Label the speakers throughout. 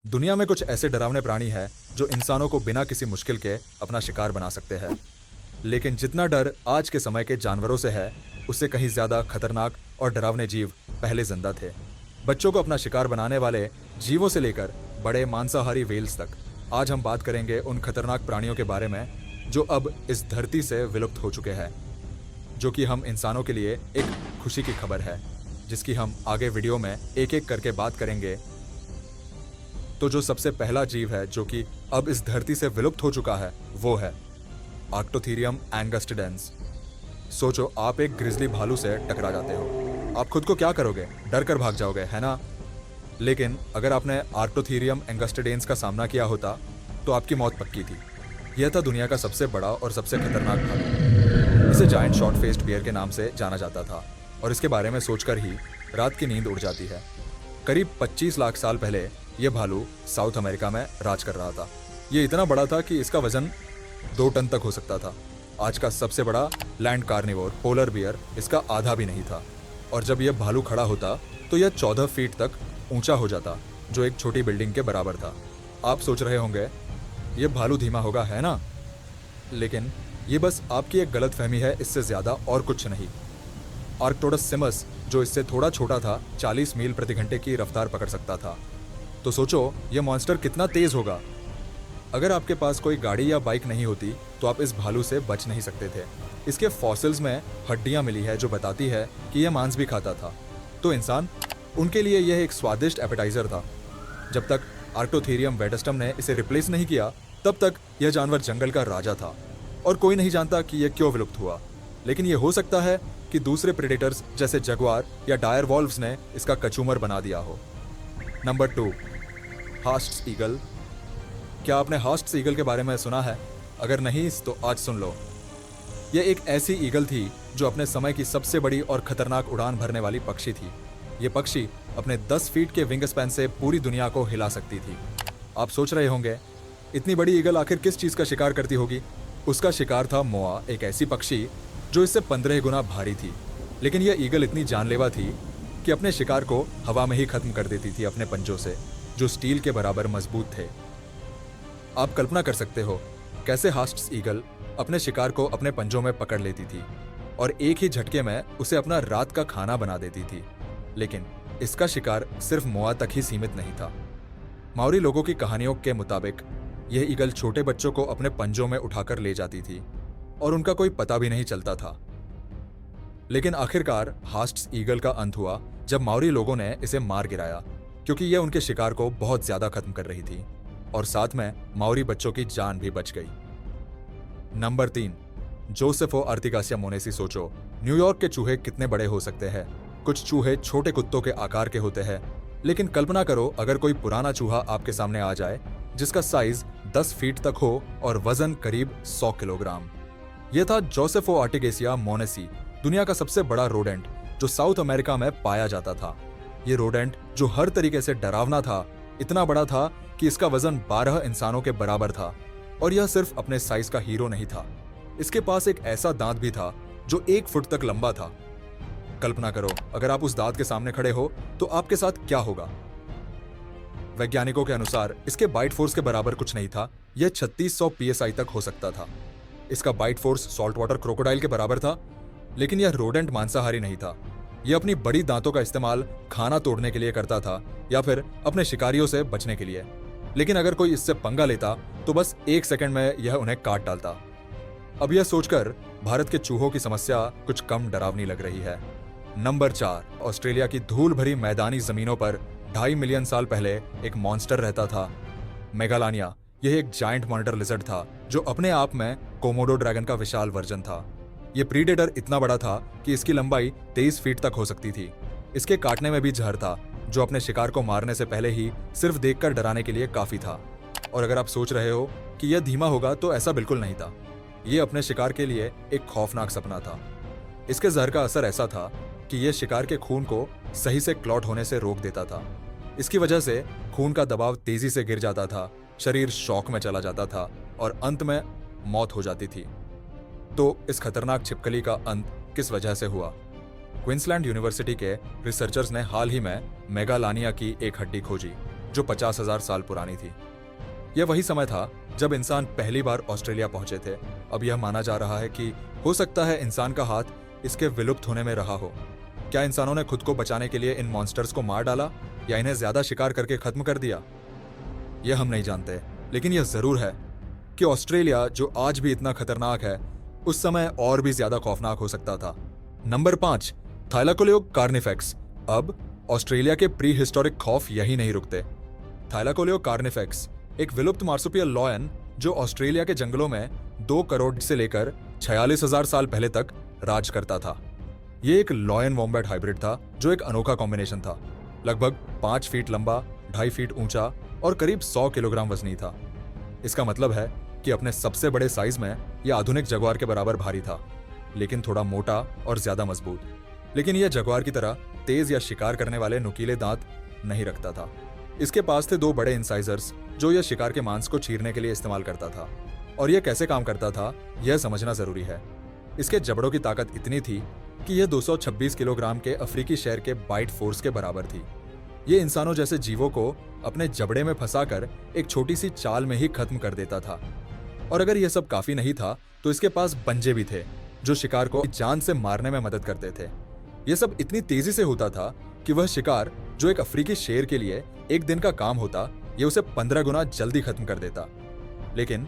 Speaker 1: दुनिया में कुछ ऐसे डरावने प्राणी हैं जो इंसानों को बिना किसी मुश्किल के अपना शिकार बना सकते हैं। लेकिन जितना डर आज के समय के जानवरों से है, उससे कहीं ज्यादा खतरनाक और डरावने जीव पहले जिंदा थे। बच्चों को अपना शिकार बनाने वाले जीवों से लेकर बड़े मांसाहारी वेल्स तक, आज हम बात करेंगे उन खतरनाक प्राणियों के बारे में जो अब इस धरती से विलुप्त हो चुके हैं, जो कि हम इंसानों के लिए एक खुशी की खबर है, जिसकी हम आगे वीडियो में एक एक करके बात करेंगे। तो जो सबसे पहला जीव है जो कि अब इस धरती से विलुप्त हो चुका है, वो है आर्क्टोथेरियम एंगस्टिडेंस। सोचो, आप एक ग्रिजली भालू से टकरा जाते हो, आप खुद को क्या करोगे? डर कर भाग जाओगे, है ना? लेकिन अगर आपने आर्क्टोथेरियम एंगस्टिडेंस का सामना किया होता तो आपकी मौत पक्की थी। यह था दुनिया का सबसे बड़ा और सबसे खतरनाक भालू। इसे जायंट शॉर्ट फेस्ड बियर के नाम से जाना जाता था और इसके बारे में सोचकर ही रात की नींद उड़ जाती है। करीब 25 लाख साल पहले यह भालू साउथ अमेरिका में राज कर रहा था। यह इतना बड़ा था कि इसका वजन 2 टन तक हो सकता था। आज का सबसे बड़ा लैंड कार्निवोर पोलर बियर इसका आधा भी नहीं था। और जब यह भालू खड़ा होता तो यह 14 फीट तक ऊंचा हो जाता, जो एक छोटी बिल्डिंग के बराबर था। आप सोच रहे होंगे यह भालू धीमा होगा, है ना? लेकिन यह बस आपकी एक गलत फहमी है, इससे ज्यादा और कुछ नहीं। आर्क्टोडस सिमस, जो इससे थोड़ा छोटा था, 40 मील प्रति घंटे की रफ्तार पकड़ सकता था। तो सोचो यह मॉन्स्टर कितना तेज होगा। अगर आपके पास कोई गाड़ी या बाइक नहीं होती तो आप इस भालू से बच नहीं सकते थे। इसके फॉसिल्स में हड्डियां मिली है जो बताती है कि यह मांस भी खाता था। तो इंसान, उनके लिए यह एक स्वादिष्ट एपेटाइजर था। जब तक आर्क्टोथेरियम वेटस्टम ने इसे रिप्लेस नहीं किया, तब तक यह जानवर जंगल का राजा था और कोई नहीं जानता कि यह क्यों विलुप्त हुआ। लेकिन यह हो सकता है कि दूसरे प्रेडेटर्स जैसे जगुआर या डायर वॉल्व्स ने इसका कचूमर बना दिया हो। Number 2, Haast's eagle. क्या आपने हास्ट्स ईगल के बारे में सुना है? अगर नहीं तो आज सुन लो। यह एक ऐसी ईगल थी जो अपने समय की सबसे बड़ी और खतरनाक उड़ान भरने वाली पक्षी थी। यह पक्षी अपने 10 फीट के विंग स्पैन से पूरी दुनिया को हिला सकती थी। आप सोच रहे होंगे इतनी बड़ी ईगल आखिर किस चीज का शिकार करती होगी? उसका शिकार था मोआ, एक ऐसी पक्षी जो इससे 15 गुना भारी थी। लेकिन यह ईगल इतनी जानलेवा थी कि अपने शिकार को हवा में ही खत्म कर देती थी अपने पंजों से, जो स्टील के बराबर मजबूत थे। आप कल्पना कर सकते हो कैसे हास्ट्स ईगल अपने शिकार को अपने पंजों में पकड़ लेती थी और एक ही झटके में उसे अपना रात का खाना बना देती थी। लेकिन इसका शिकार सिर्फ मोआ तक ही सीमित नहीं था। माओरी लोगों की कहानियों के मुताबिक यह ईगल छोटे बच्चों को अपने पंजों में उठाकर ले जाती थी और उनका कोई पता भी नहीं चलता था। लेकिन आखिरकार हास्ट्स ईगल का अंत हुआ जब माओरी लोगों ने इसे मार गिराया, क्योंकि यह उनके शिकार को बहुत ज्यादा खत्म कर रही थी और साथ में माओरी बच्चों की जान भी बच गई। नंबर 3, जोसेफो आर्टिगासिया मोनेसी। सोचो, न्यूयॉर्क के चूहे कितने बड़े हो सकते हैं। कुछ चूहे छोटे कुत्तों के आकार के होते हैं, लेकिन कल्पना करो अगर कोई पुराना चूहा आपके सामने आ जाए जिसका साइज 10 फीट तक हो और वजन करीब 100 किलोग्राम। यह था जोसेफो आर्टिगेसिया मोनेसी, दुनिया का सबसे बड़ा रोडेंट जो साउथ अमेरिका में पाया जाता था। यह रोडेंट जो हर तरीके से डरावना था, इतना बड़ा था कि इसका वजन 12 इंसानों के बराबर था। और यह सिर्फ अपने साइज का हीरो नहीं था, इसके पास एक ऐसा दांत भी था जो 1 फुट तक लंबा था। कल्पना करो अगर आप उस दांत के सामने खड़े हो तो आपके साथ क्या होगा। वैज्ञानिकों के अनुसार इसके बाइट फोर्स के बराबर कुछ नहीं था। यह 3600 psi तक हो सकता था। इसका bite force salt water crocodile के बराबर था। लेकिन यह रोडेंट मांसाहारी नहीं था। यह अपनी बड़ी दांतों का इस्तेमाल खाना तोड़ने के लिए करता था या फिर अपने शिकारियों से बचने के लिए। लेकिन अगर कोई इससे पंगा लेता तो बस 1 सेकंड में यह उन्हें काट डालता। अब यह सोचकर भारत के चूहों की समस्या कुछ कम डरावनी लग रही है। नंबर 4, ऑस्ट्रेलिया की धूल भरी मैदानी जमीनों पर 2.5 मिलियन साल पहले एक मॉन्स्टर रहता था, मेगालानिया। यह एक जायंट मॉनिटर लिजर्ड था जो अपने आप में कोमोडो ड्रैगन का विशाल वर्जन था। यह प्रीडेटर इतना बड़ा था कि इसकी लंबाई 23 फीट तक हो सकती थी। इसके काटने में भी जहर था जो अपने शिकार को मारने से पहले ही सिर्फ देखकर डराने के लिए काफी था। और अगर आप सोच रहे हो कि यह धीमा होगा, तो ऐसा बिल्कुल नहीं था। यह अपने शिकार के लिए एक खौफनाक सपना था। इसके जहर का असर ऐसा था कि यह शिकार के खून को सही से क्लॉट होने से रोक देता था। इसकी वजह से खून का दबाव तेजी से गिर जाता था, शरीर शॉक में चला जाता था और अंत में मौत हो जाती थी। तो इस खतरनाक छिपकली का अंत किस वजह से हुआ? क्वींसलैंड यूनिवर्सिटी के रिसर्चर्स ने हाल ही में मेगालानिया की एक हड्डी खोजी जो 50,000 साल पुरानी थी। यह वही समय था जब इंसान पहली बार ऑस्ट्रेलिया पहुंचे थे। अब यह माना जा रहा है कि हो सकता है इंसान का हाथ इसके विलुप्त होने में रहा हो। क्या इंसानों ने खुद को बचाने के लिए इन मॉन्स्टर्स को मार डाला या इन्हें ज्यादा शिकार करके खत्म कर दिया, यह हम नहीं जानते। लेकिन यह जरूर है कि ऑस्ट्रेलिया, जो आज भी इतना खतरनाक है, उस समय और भी ज्यादा खौफनाक हो सकता था। Number 5, Thylacoleo carnifex. अब ऑस्ट्रेलिया के प्री हिस्टोरिक खौफ यही नहीं रुकते। थाइलाकोलियो कार्निफेक्स एक विलुप्त मार्सुपियल लॉयन जो ऑस्ट्रेलिया के जंगलों में 2 करोड़ से लेकर 46,000 साल पहले तक राज करता था। यह एक लॉयन वॉम्बैट हाइब्रिड था जो एक अनोखा कॉम्बिनेशन था। लगभग 5 फीट लंबा, 2.5 फीट ऊंचा और करीब 100 किलोग्राम वजनी था। इसका मतलब है कि अपने सबसे बड़े साइज में यह आधुनिक जगुआर के बराबर भारी था, लेकिन थोड़ा मोटा और ज्यादा मजबूत। लेकिन यह जगुआर की तरह तेज या शिकार करने वाले नुकीले दांत नहीं रखता था। इसके पास थे 2 बड़े इंसाइजर्स जो यह शिकार के मांस को चीरने के लिए इस्तेमाल करता था। और यह कैसे काम करता था, यह समझना जरूरी है। इसके जबड़ों की ताकत इतनी थी कि यह 226 किलोग्राम के अफ्रीकी शेर के बाइट फोर्स के बराबर थी। ये इंसानों जैसे जीवों को अपने जबड़े में फंसाकर एक छोटी सी चाल में ही खत्म कर देता था। और अगर यह सब काफी नहीं था तो इसके पास पंजे भी थे जो शिकार को जान से मारने में मदद करते थे। यह सब इतनी तेजी से होता था कि वह शिकार जो एक अफ्रीकी शेर के लिए एक दिन का काम होता, यह उसे 15 गुना जल्दी खत्म कर देता। लेकिन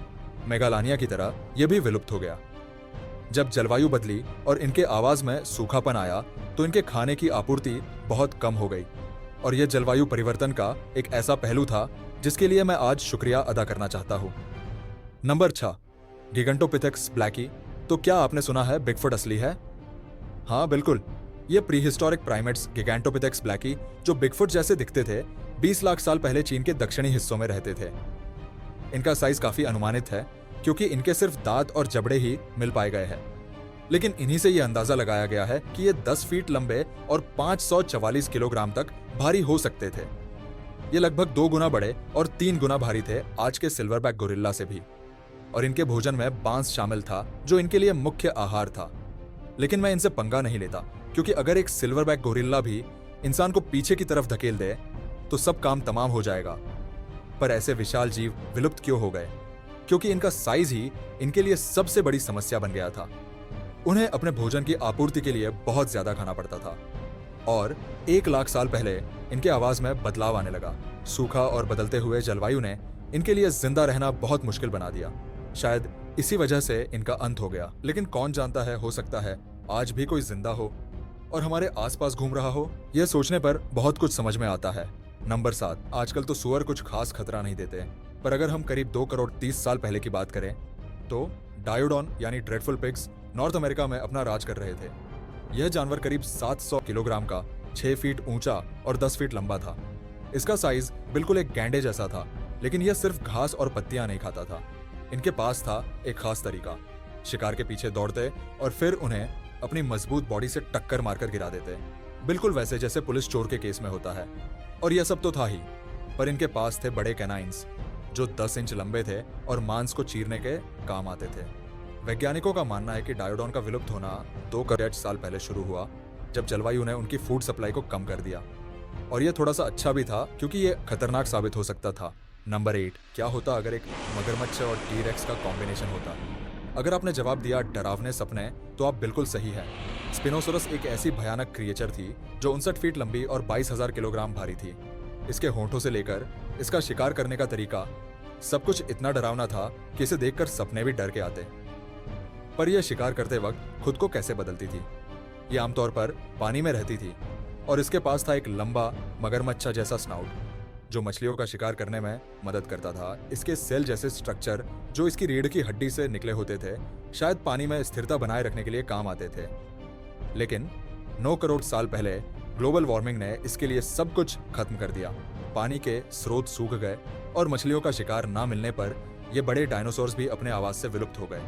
Speaker 1: मेगालानिया की तरह यह भी विलुप्त हो गया। जब जलवायु बदली और इनके आवाज में सूखापन आया तो इनके खाने की आपूर्ति बहुत कम हो गई। और यह जलवायु परिवर्तन का एक ऐसा पहलू था जिसके लिए मैं आज शुक्रिया अदा करना चाहता हूं। Number 6, Gigantopithecus blacki. तो क्या आपने सुना है बिगफुट असली है? हाँ बिल्कुल, ये प्रीहिस्टोरिक प्राइमेट्स गिगेंटोपिथेक्स ब्लैकी, जो बिगफुट जैसे दिखते थे, 20 लाख साल पहले चीन के दक्षिणी हिस्सों में रहते थे। इनका साइज काफी अनुमानित है क्योंकि इनके सिर्फ दांत और जबड़े ही मिल पाए गए हैं। लेकिन इन्हीं से यह अंदाजा लगाया गया है कि ये 10 फीट लंबे और 544 किलोग्राम तक भारी हो सकते थे। ये लगभग 2 गुना बड़े और 3 गुना भारी थे आज के सिल्वरबैक गोरिल्ला से भी। और इनके भोजन में बांस शामिल था जो इनके लिए मुख्य आहार था। लेकिन मैं इनसे पंगा नहीं लेता क्योंकि अगर एक सिल्वरबैक गोरिल्ला भी इंसान को पीछे की तरफ धकेल दे तो सब काम तमाम हो जाएगा। पर ऐसे विशाल जीव विलुप्त क्यों हो गए? क्योंकि इनका साइज ही इनके लिए सबसे बड़ी समस्या बन गया था। उन्हें अपने भोजन की आपूर्ति के लिए बहुत ज्यादा खाना पड़ता था। और 1 लाख साल पहले इनके आवाज में बदलाव आने लगा। सूखा और बदलते हुए जलवायु ने इनके लिए जिंदा रहना बहुत मुश्किल बना दिया। शायद इसी वजह से इनका अंत हो गया। लेकिन कौन जानता है, हो सकता है आज भी कोई जिंदा हो और हमारे आसपास घूम रहा हो। यह सोचने पर बहुत कुछ समझ में आता है। नंबर 7, आजकल तो सुअर कुछ खास खतरा नहीं देते, पर अगर हम करीब 2 करोड़ 30 साल पहले की बात करें तो डायोडॉन यानी ड्रेडफुल पिग्स नॉर्थ अमेरिका में अपना राज कर रहे थे। यह जानवर करीब 700 किलोग्राम का, 6 फीट ऊंचा और 10 फीट लंबा था। इसका साइज बिल्कुल एक गैंडे जैसा था, लेकिन यह सिर्फ घास और पत्तियां नहीं खाता था। इनके पास था एक खास तरीका। शिकार के पीछे दौड़ते और फिर उन्हें अपनी मजबूत बॉडी से टक्कर मारकर गिरा देते, बिल्कुल वैसे जैसे पुलिस चोर के केस में होता है। और यह सब तो था ही, पर इनके पास थे बड़े कैनाइन्स जो 10 इंच लंबे थे और मांस को चीरने के काम आते थे। वैज्ञानिकों का मानना है कि डायोडॉन का विलुप्त होना 2 करोड़ साल पहले शुरू हुआ जब जलवायु ने उनकी फूड सप्लाई को कम कर दिया। और यह थोड़ा सा अच्छा भी था क्योंकि यह खतरनाक साबित हो सकता था। नंबर 8, क्या होता अगर एक मगरमच्छ और टी-रेक्स का कॉम्बिनेशन होता? अगर आपने जवाब दिया डरावने सपने, तो आप बिल्कुल सही हैं। स्पिनोसोरस एक ऐसी भयानक क्रिएचर थी जो 59 फीट लंबी और 22,000 किलोग्राम भारी थी। इसके होंठों से लेकर इसका शिकार करने का तरीका, सब कुछ इतना डरावना था कि इसे देखकर सपने भी डर के आते। पर यह शिकार करते वक्त खुद को कैसे बदलती थी? ये आमतौर पर पानी में रहती थी और इसके पास था एक लंबा मगरमच्छ जैसा स्नाउट जो मछलियों का शिकार करने में मदद करता था। इसके सेल जैसे स्ट्रक्चर जो इसकी रीढ़ की हड्डी से निकले होते थे शायद पानी में स्थिरता बनाए रखने के लिए काम आते थे। लेकिन 9 करोड़ साल पहले ग्लोबल वार्मिंग ने इसके लिए सब कुछ खत्म कर दिया। पानी के स्रोत सूख गए और मछलियों का शिकार ना मिलने पर ये बड़े डायनासोर्स भी अपने आवाज से विलुप्त हो गए।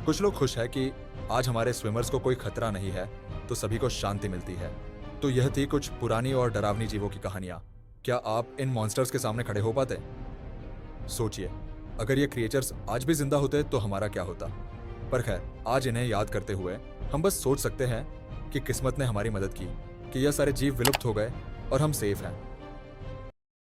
Speaker 1: कुछ लोग खुश है कि आज हमारे स्विमर्स को कोई खतरा नहीं है, तो सभी को शांति मिलती है। तो यह थी कुछ पुरानी और डरावनी जीवों की कहानियां। क्या आप इन मॉन्स्टर्स के सामने खड़े हो पाते? सोचिए, अगर ये क्रिएचर्स आज भी जिंदा होते तो हमारा क्या होता? पर खैर, आज इन्हें याद करते हुए हम बस सोच सकते हैं कि किस्मत ने हमारी मदद की कि यह सारे जीव विलुप्त हो गए और हम सेफ हैं।